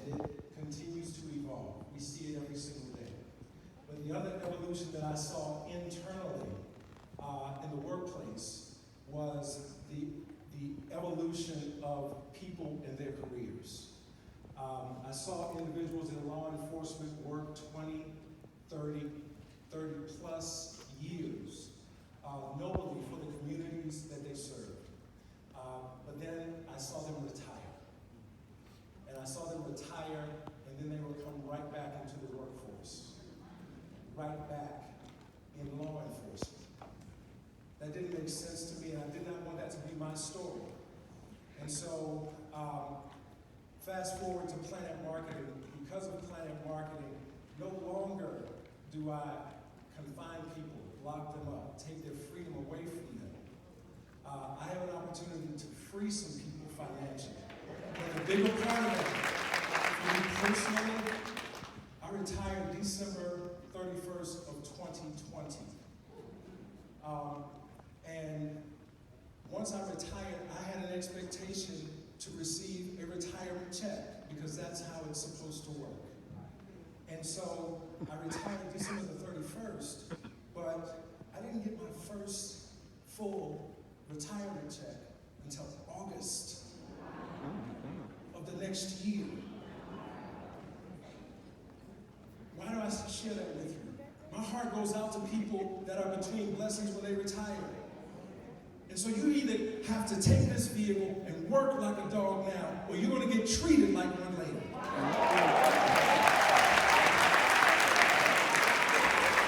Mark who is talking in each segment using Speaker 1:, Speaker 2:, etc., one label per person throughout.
Speaker 1: and it continues to evolve. We see it every single day. But the other evolution that I saw internally in the workplace was the evolution of people and their careers. I saw individuals in law enforcement work 20, 30 plus years nobly for the communities that they served. But then I saw them retire. And I saw them retire, and then they would come right back into the workforce. Right back in law enforcement. That didn't make sense to me, and I did not want that to be my story. And so, fast forward to Planet Marketing. Because of Planet Marketing, no longer do I confine people, lock them up, take their freedom away from them. I have an opportunity to free some people financially. And the bigger part of that, for me personally, I retired December 31st of 2020. And once I retired, I had an expectation to receive a retirement check because that's how it's supposed to work. And so I retired December the 31st, but I didn't get my first full retirement check until August of the next year. Why do I share that with you? My heart goes out to people that are between blessings when they retire. And so you either have to take this vehicle and work like a dog now, or you're going to get treated like one later.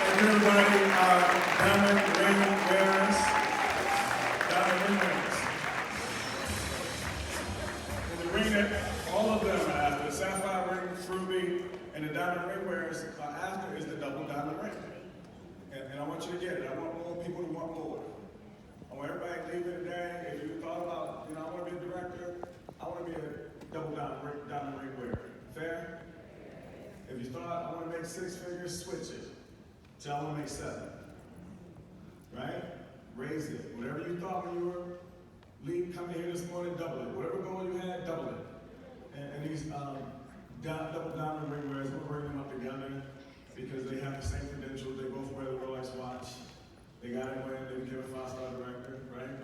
Speaker 2: Thank you, everybody. Diamond ring wearers. Diamond ring wearers. And the ring that all of them are after, the sapphire ring, ruby, and the diamond ring wearers are after is the double diamond ring. And I want you to get it. I want more people to want more. I want everybody to leave it today. If you thought about, I want to be a director, I want to be a double diamond ring wearer. Fair? If you thought I want to make 6 figures, switch it. Tell them to make 7. Right? Raise it. Whatever you thought when you were coming here this morning, double it. Whatever goal you had, double it. And these double diamond ring wearers, we'll bring them up together because they have the same credentials. They both wear the Rolex watch. They got it when they became a 5-star director, right?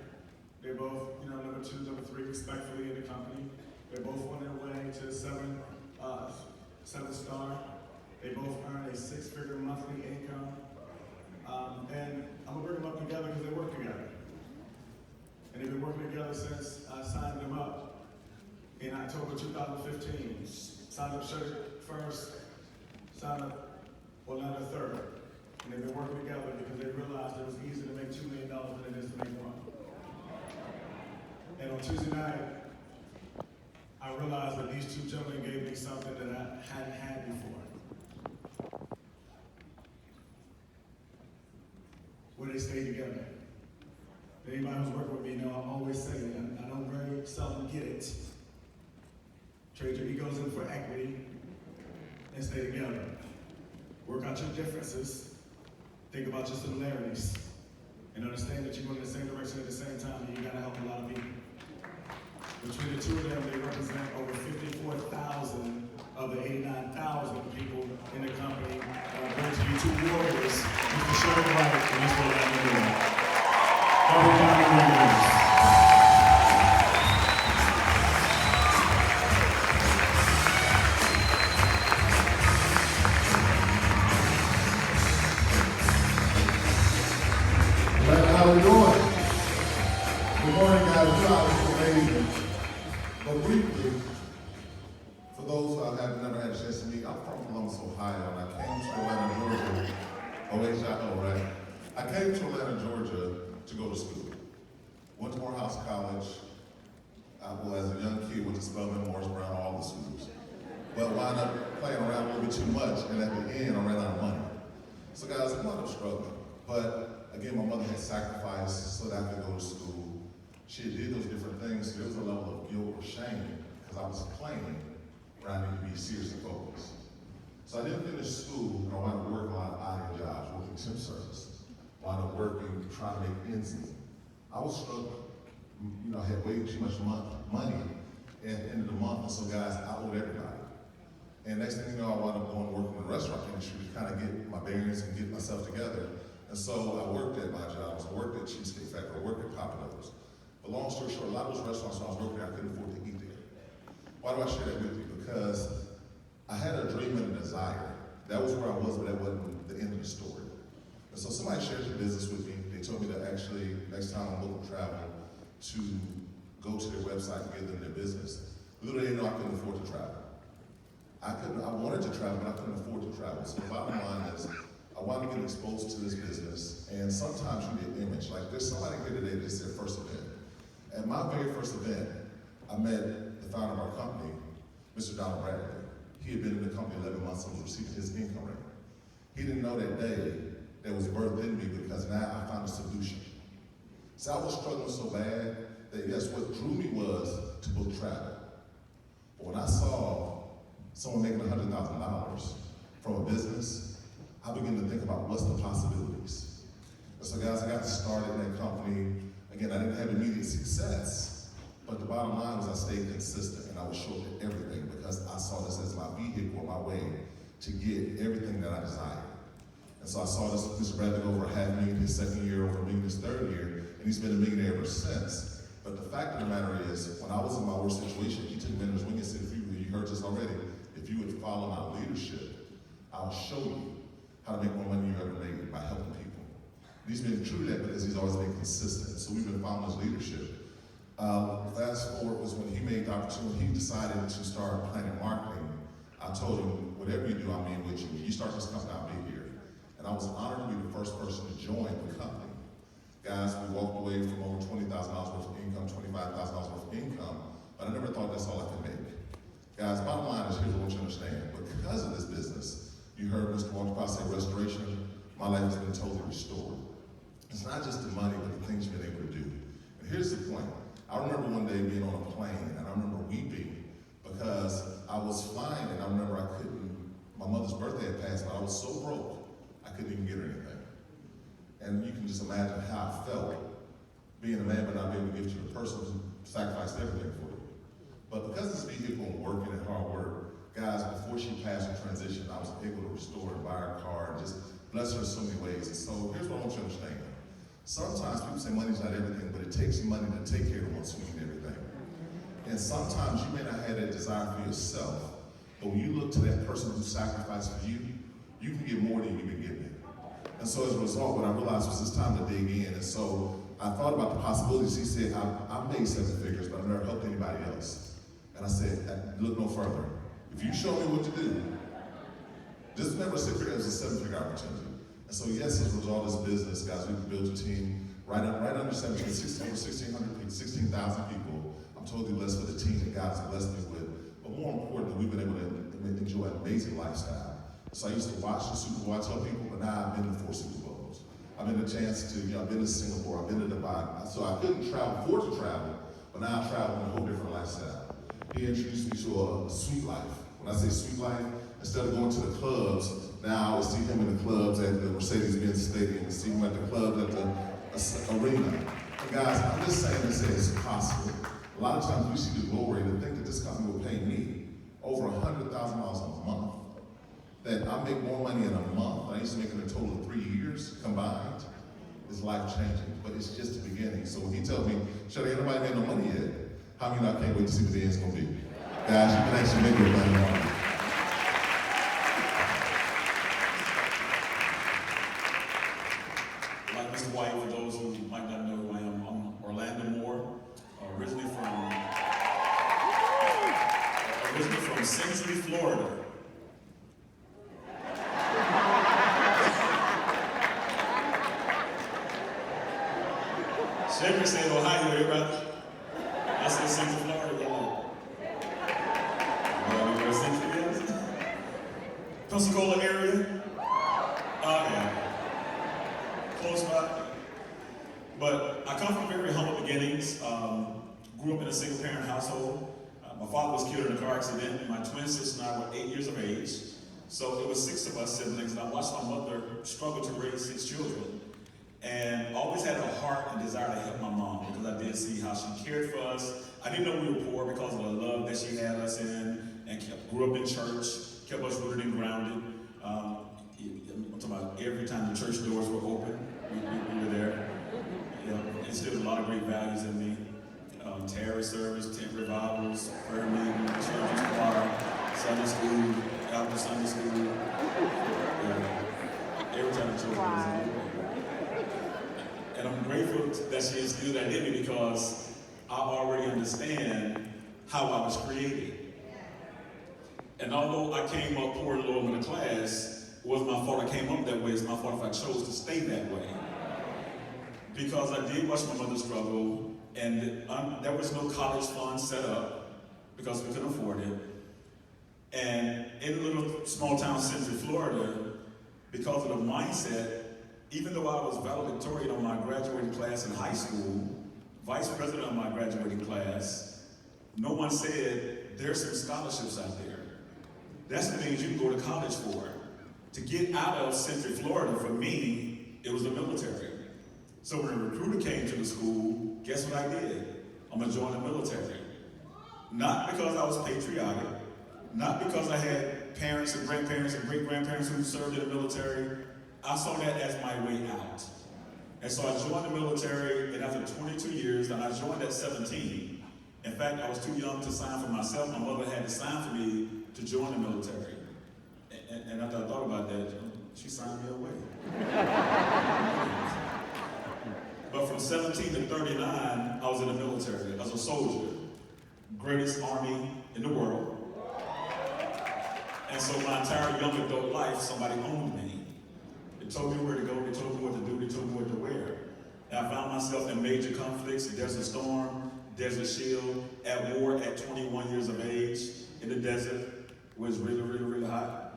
Speaker 2: They're both, number 2, number 3, respectfully in the company. They're both on their way to 7-star. They both earn a 6-figure monthly income. And I'm gonna bring them up together because they work together. And they've been working together since I signed them up in October 2015. Signed up first, signed up Orlando third. And they've been working together because they realized it was easier to make $2 million than it is to make 1. And on Tuesday night, I realized that these 2 gentlemen gave me something that I hadn't had before. Where they stayed together. Anybody who's working with me know I always say it. I don't very seldom get it. Trade your egos in for equity and stay together. Work out your differences. Think about your similarities and understand that you're going in the same direction at the same time, and you got to help a lot of people. Between the 2 of them, they represent over 54,000 of the 89,000 people in the company. I'm going to you 2 warriors, Mr. Sherwood White and Mr. Orlando Moore. Double diamond ring wearers.
Speaker 3: How we doing? Good morning, guys. You are amazing. But briefly, for those who have never had a chance to meet, I'm from Columbus, Ohio, and I came to Atlanta, Georgia. Oh, wait, y'all know, right? I came to Atlanta, Georgia to go to school. Went to Morehouse College. Well, as a young kid, went to Spelman, Morris Brown, all the schools. But wound up playing around a little bit too much, and at the end, I ran out of money. So guys, I'm not struggling. But again, my mother had sacrificed so that I could go to school. She did those different things. So there was a level of guilt or shame because I was playing where I needed to be seriously focused. So I didn't finish school, and I wound up working a lot of odd jobs, working temp services. Wound up working, trying to make ends meet. I was struggling. I had way too much money, and at the end of the month, and so guys, I owed everybody. And next thing you know, I wound up going working in the restaurant industry to kind of get my bearings and get myself together. And so I worked at my jobs. I worked at Cheesecake Factory. I worked at Papa Do's. But long story short, a lot of those restaurants when I was working there, I couldn't afford to eat there. Why do I share that with you? Because I had a dream and a desire. That was where I was, but that wasn't the end of the story. And so somebody shared the business with me. They told me to actually, next time I'm looking to travel, to go to their website and give them their business. Little did they know I couldn't afford to travel. I wanted to travel, but I couldn't afford to travel. So the bottom line is, I wanted to get exposed to this business, and sometimes you get image. Like there's somebody here today that's their first event. At my very first event, I met the founder of our company, Mr. Donald Bradley. He had been in the company 11 months and was receiving his income rate. He didn't know that day that was birthed in me because now I found a solution. So I was struggling so bad that yes, what drew me was to book travel. But when I saw someone making $100,000 from a business, I began to think about what's the possibilities. And so guys, I got started in that company. Again, I didn't have immediate success, but the bottom line was I stayed consistent and I would show up at everything because I saw this as my vehicle, my way to get everything that I desired. And so I saw this Mr. Bradley go over $500,000 his second year, over $1 million his third year, and he's been a millionaire ever since. But the fact of the matter is, when I was in my worst situation, he took me under his wing and said, you heard this already, if you would follow my leadership, I'll show you how to make more money you've ever made by helping people. And he's been true to that because he's always been consistent. So we've been following his leadership. Fast forward was when he made the opportunity, he decided to start planning marketing. I told him, whatever you do, I'm in with you. When you start this company, I'll be here. And I was honored to be the first person to join the company. Guys, we walked away from over $20,000 worth of income, $25,000 worth of income, but I never thought that's all I could make. Guys, bottom line is, here's what you understand. But because of this business, you heard Mr. Walter Powell say restoration, my life has been totally restored. It's not just the money, but the things you've been able to do. And here's the point. I remember one day being on a plane, and I remember weeping because I was flying, and I remember my mother's birthday had passed, but I was so broke, I couldn't even get her anything. And you can just imagine how I felt being a man but not being able to give to the person who sacrificed everything for you. But because of this vehicle and working and hard work, guys, before she passed her transition, I was able to restore and buy her car and just bless her in so many ways. And so here's what I want you to understand. Sometimes people say money's not everything, but it takes money to take care of the ones who need everything. And sometimes you may not have that desire for yourself, but when you look to that person who sacrificed for you, you can get more than you've been giving. And so as a result, what I realized was it's time to dig in. And so I thought about the possibilities. He said, I've made 7 figures, but I've never helped anybody else. And I said, look no further. If you show me what to do, this is never a 6 figure, it was a 7-figure opportunity. And so yes, as a result of this business, guys, we built a team right under 7 figures, over 1,600 people, 16,000 people. I'm totally blessed for the team that God has blessed me with. But more importantly, we've been able to enjoy an amazing lifestyle. So I used to watch the Super Bowl, I tell people, but now I've been to 4 Super Bowls. I've been a chance to, I've been to Singapore, I've been to Dubai. So I couldn't afford to travel, but now I travel in a whole different lifestyle. He introduced me to a sweet life. When I say sweet life, instead of going to the clubs, now I would see him in the clubs at the Mercedes-Benz Stadium, and see him at the clubs at the arena. And guys, I'm just saying this is possible. A lot of times we see the glory to think that this company will pay me over $100,000 a month. That I make more money in a month than I used to make in a total of 3 years combined, is life-changing, but it's just the beginning. So when he tells me, Shut, ain't nobody made no money yet, how many I can't wait to see what the end's gonna be? Guys, you can actually make your money on.
Speaker 4: Like Mr. White, for those who might not know who I am, I'm Orlando Moore, originally from Century, Florida. Shaker said Ohio, you brother? I said Central Florida, you know where Central is? Pensacola area? Yeah. Close by. But I come from very humble beginnings. Grew up in a single parent household. My father was killed in a car accident, and my twin sister and I were 8 years of age. So it was 6 of us siblings, and I watched my mother struggle to raise 6 children. And always had a heart and desire to help my mom because I did see how she cared for us. I didn't know we were poor because of the love that she had us in and grew up in church. kept us rooted and grounded. I'm talking about every time the church doors were open, we were there. Instilled a lot of great values in me. Terror service, tent revivals, prayer meeting, children's choir, Sunday school, after Sunday school. Every time the children was in. And I'm grateful that she instilled that in me because I already understand how I was created. And although I came up poor and low in the class, it wasn't my fault I came up that way, it's my fault if I chose to stay that way. Because I did watch my mother struggle, and there was no college fund set up because we couldn't afford it. And in a little small town, Central Florida, because of the mindset, even though I was valedictorian on my graduating class in high school, vice president of my graduating class, no one said, there's some scholarships out there. That's the things you can go to college for. To get out of Central Florida, for me, it was the military. So when a recruiter came to the school, guess what I did? I'm gonna join the military. Not because I was patriotic, not because I had parents and grandparents and great-grandparents who served in the military. I saw that as my way out. And so I joined the military, and after 22 years, and I joined at 17. In fact, I was too young to sign for myself. My mother had to sign for me to join the military. And after I thought about that, she signed me away. But from 17 to 39, I was in the military as a soldier. Greatest army in the world. And so my entire young adult life, somebody owned me. They told me where to go, they told me what to do, they told me what to wear. And I found myself in major conflicts, Desert Storm, Desert Shield, at war at 21 years of age, in the desert, where it's really, really, really hot.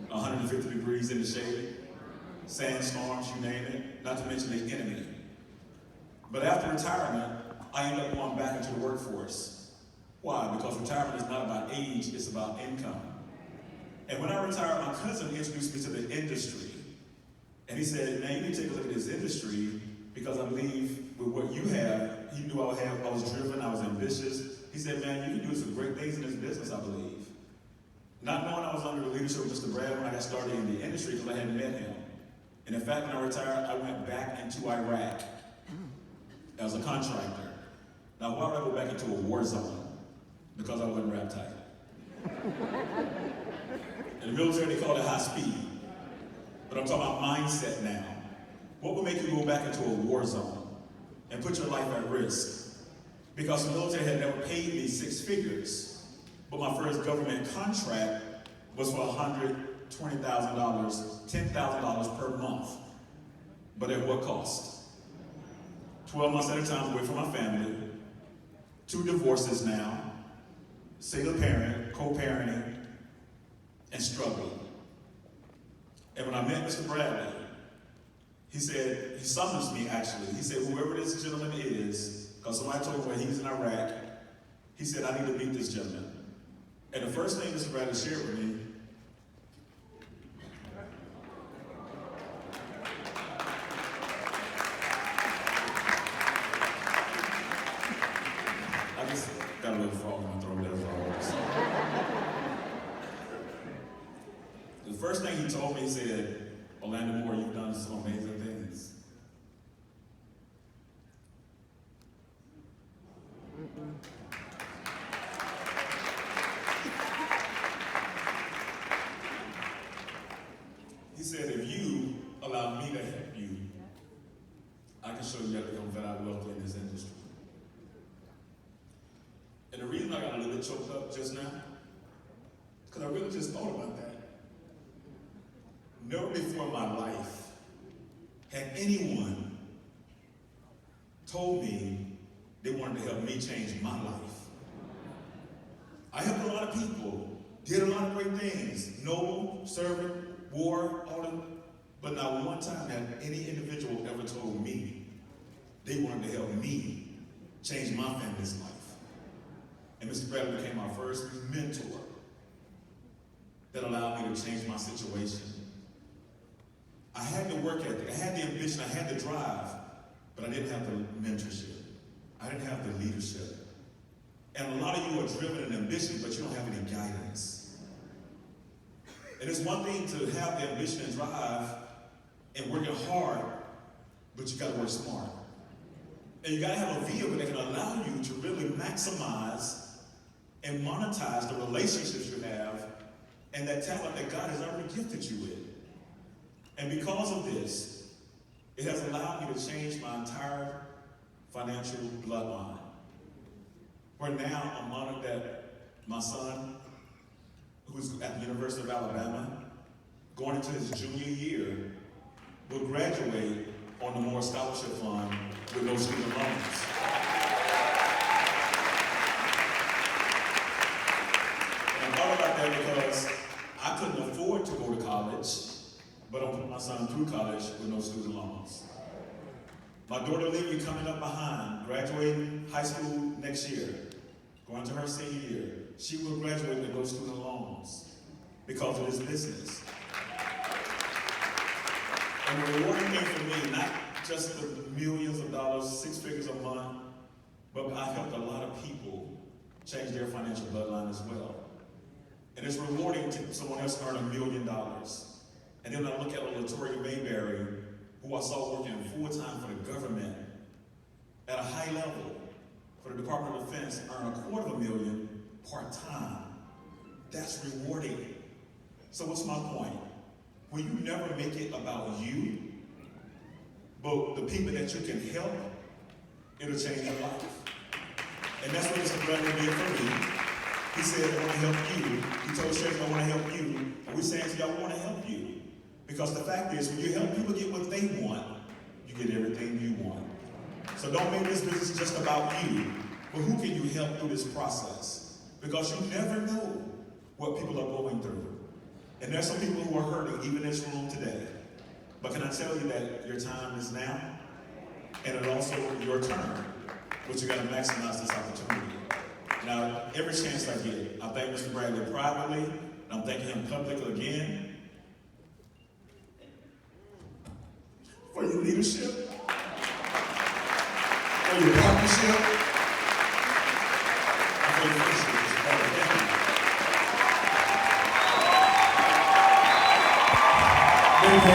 Speaker 4: 150 degrees in the shade, sandstorms, you name it, not to mention the enemy. But after retirement, I ended up going back into the workforce. Why? Because retirement is not about age, it's about income. And when I retired, my cousin introduced me to the industry. And he said, man, you need to take a look at this industry because I believe with what you have, he knew I was driven, I was ambitious. He said, man, you can do some great things in this business, I believe. Not knowing I was under the leadership of Mr. Brad when I got started in the industry because I hadn't met him. And in fact, when I retired, I went back into Iraq as a contractor. Now, why would I go back into a war zone? Because I wasn't rap tight. In the military, they call it high speed. But I'm talking about mindset now. What would make you go back into a war zone and put your life at risk? Because the military had never paid me 6 figures. But my first government contract was for $120,000, $10,000 per month. But at what cost? 12 months at a time away from my family, 2 divorces now, single parent, co-parenting, and struggling. And when I met Mr. Bradley, he said, he summons me actually. He said, whoever this gentleman is, because somebody told me when he was in Iraq, he said, I need to meet this gentleman. And the first thing Mr. Bradley shared with me, I just got a little frog in my throat, that's all. The first thing he told me, he said, Orlando Moore, you've done some amazing things. He said, if you allow me to help you, I can show you how to become very wealthy in this industry. And the reason I got a little bit choked up just now, because I really just thought about that. Never before in my life had anyone told me they wanted to help me change my life. I helped a lot of people, did a lot of great things, noble, servant, war, all of them, but not one time had any individual ever told me they wanted to help me change my family's life. And Mr. Bradley became my first mentor that allowed me to change my situation. I had the work ethic, I had the ambition, I had the drive, but I didn't have the mentorship. I didn't have the leadership. And a lot of you are driven and ambitious, but you don't have any guidance. And it's one thing to have the ambition and drive and working hard, but you gotta work smart. And you gotta have a vehicle that can allow you to really maximize and monetize the relationships you have and that talent that God has already gifted you with. And because of this, it has allowed me to change my entire financial bloodline. Where now I'm honored that my son, who's at the University of Alabama, going into his junior year, will graduate on the Moore Scholarship Fund with no student loans. And I thought about that because I couldn't afford to go to college, but I put my son through college with no student loans. My daughter Lily coming up behind, graduating high school next year, going to her senior year. She will graduate with no student loans because of this business. And the rewarding thing for me, not just the millions of dollars, 6 figures a month, but I helped a lot of people change their financial bloodline as well. And it's rewarding to someone else earn $1 million. And then I look at a Latoya Mayberry, who I saw working full-time for the government at a high level for the Department of Defense, earn $250,000 part-time. That's rewarding. So what's my point? When you never make it about you, but the people that you can help, it'll change your life. And that's what Mr. Bradley did for me. He said, I want to help you. He told Sheriff, I want to help you. And we're saying to y'all, I want to help you. Because the fact is, when you help people get what they want, you get everything you want. So don't make this business just about you, but who can you help through this process? Because you never know what people are going through. And there's some people who are hurting, even in this room today. But can I tell you that your time is now? And it's also your turn. But you got to maximize this opportunity. Now, every chance I get, I thank Mr. Bradley privately, and I'm thanking him publicly again for your leadership, for your partnership, and for your friendship, Mr. Bradley. Thank you.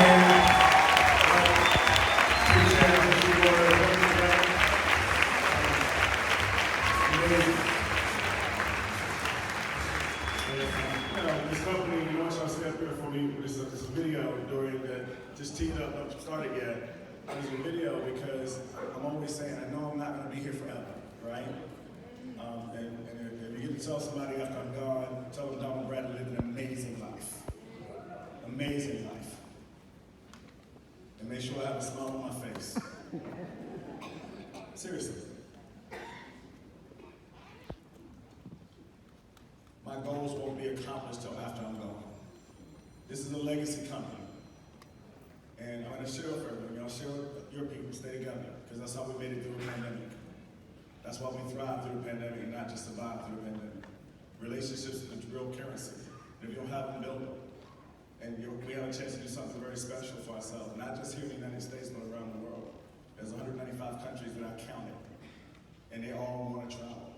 Speaker 2: This company, you want y'all to stay up here for me. This is a video during that, just teed up, not started yet. There's a video because I'm always saying, I know I'm not going to be here forever, right? And if you get to tell somebody after I'm gone, tell them Donald Bradley lived an amazing life. Amazing life. And make sure I have a smile on my face. Seriously. My goals won't be accomplished till after I'm gone. This is a legacy company. And I'm going to share with everyone. Y'all share with your people, stay together, because that's how we made it through the pandemic. That's why we thrived through the pandemic and not just survived through the pandemic. Relationships are the real currency. And if you don't have them, build them. And we have a chance to do something very special for ourselves, not just here in the United States, but around the world. There's 195 countries that I counted, and they all want to travel.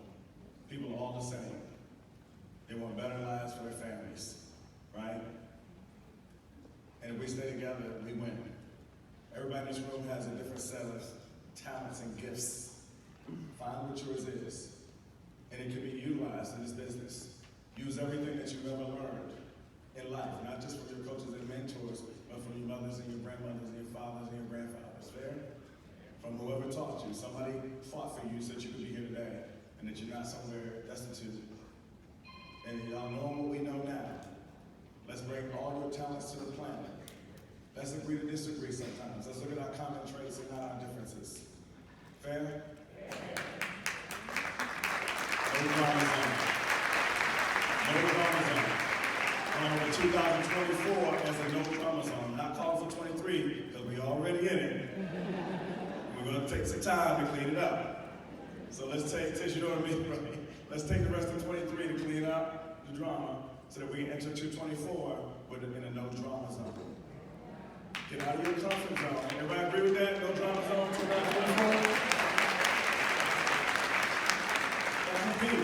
Speaker 2: People are all the same. They want better lives for their families, right? And if we stay together, we win. Everybody in this room has a different set of talents and gifts. Find what yours is, and it can be utilized in this business. Use everything that you've ever learned in life, not just from your coaches and mentors, but from your mothers and your grandmothers and your fathers and your grandfathers. Fair? From whoever taught you. Somebody fought for you so that you could be here today, and that you're not somewhere destitute. And y'all know what we know now. Let's bring all your talents to the planet. Let's agree to disagree sometimes. Let's look at our common traits and not our differences. Fair? No drama zone. No drama zone. 2024 as a no drama zone. Not calling for 23, because we're already in it. We're going to take some time to clean it up. So let's take, since you know what I mean, right? Let's take the rest of 23 to clean up the drama so that we can enter 224 in a no drama zone. Get out of your comfort zone. Everybody agree with that? No drama zone 2024? Compete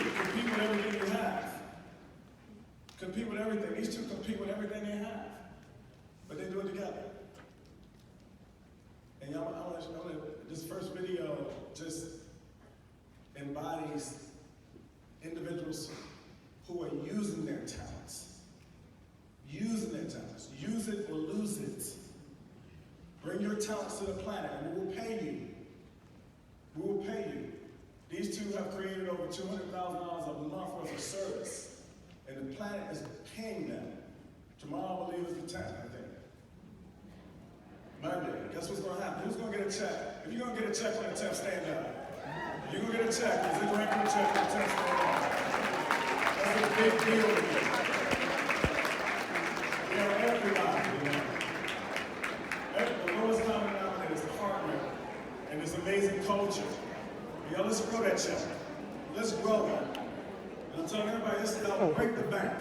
Speaker 2: with everything you have. compete with everything. These two compete with everything they have, but they do it together. And y'all, I want to, this first video just embodies individuals who are using their talents. Using their talents. Use it or lose it. Bring your talents to the planet and we will pay you. We will pay you. These two have created over $200,000 a month worth of service. And the planet is paying them. Tomorrow, I believe, is the 10th, I think. Monday. Guess what's going to happen? Who's going to get a check? If you're going to get a check on the 10th, stand up. If you're going to get a check, is it going to check on the 10th, stand up? That's a big deal to me. You know, everybody, you know. The lowest common denominator is partner and this amazing culture. Y'all, let's grow that check. Let's grow that. And I'm telling everybody, let's help break the bank.